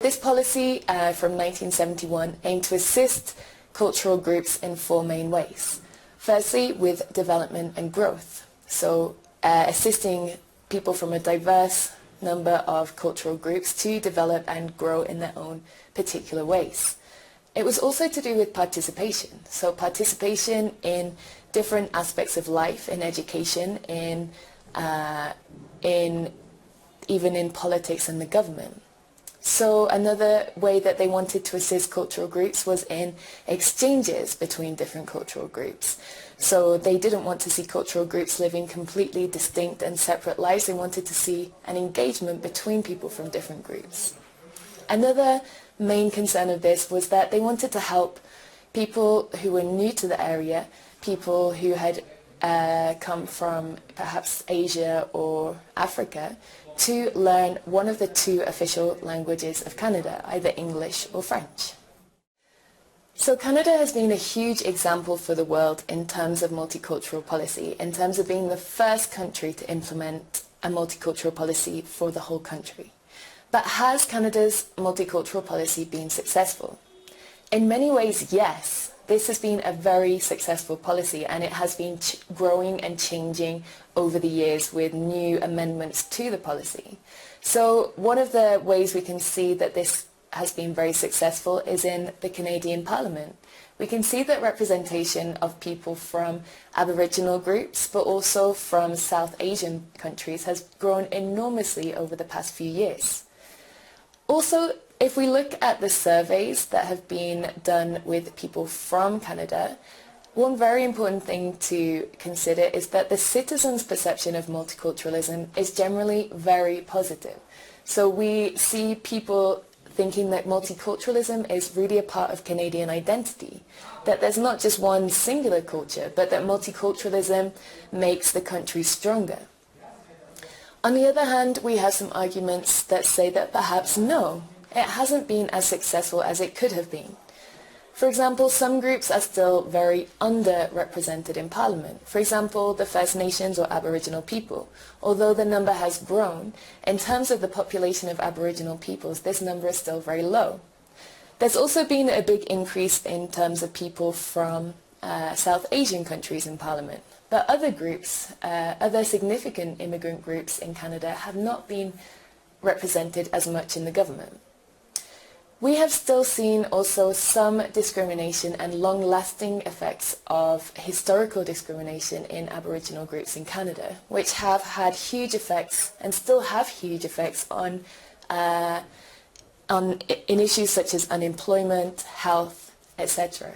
This policy from 1971 aimed to assist cultural groups in four main ways. Firstly, with development and growth, so assisting people from a diverse number of cultural groups to develop and grow in their own particular ways. It was also to do with participation, so participation in different aspects of life, in education, even in politics and the government. So another way that they wanted to assist cultural groups was in exchanges between different cultural groups. So they didn't want to see cultural groups living completely distinct and separate lives. They wanted to see an engagement between people from different groups. Another main concern of this was that they wanted to help people who were new to the area, people who had come from perhaps Asia or Africa, to learn one of the two official languages of Canada, either English or French. So Canada has been a huge example for the world in terms of multicultural policy, in terms of being the first country to implement a multicultural policy for the whole country. But has Canada's multicultural policy been successful? In many ways, yes. This has been a very successful policy, and it has been growing and changing over the years with new amendments to the policy. So one of the ways we can see that this has been very successful is in the Canadian Parliament. We can see that representation of people from Aboriginal groups, but also from South Asian countries, has grown enormously over the past few years. Also, if we look at the surveys that have been done with people from Canada, one very important thing to consider is that the citizens' perception of multiculturalism is generally very positive. So we see people thinking that multiculturalism is really a part of Canadian identity, that there's not just one singular culture, but that multiculturalism makes the country stronger. On the other hand, we have some arguments that say that perhaps no, it hasn't been as successful as it could have been. For example, some groups are still very underrepresented in Parliament. For example, the First Nations or Aboriginal people. Although the number has grown, in terms of the population of Aboriginal peoples, this number is still very low. There's also been a big increase in terms of people from South Asian countries in Parliament. But other groups, other significant immigrant groups in Canada have not been represented as much in the government. We have still seen also some discrimination and long-lasting effects of historical discrimination in Aboriginal groups in Canada, which have had huge effects and still have huge effects in issues such as unemployment, health, etc.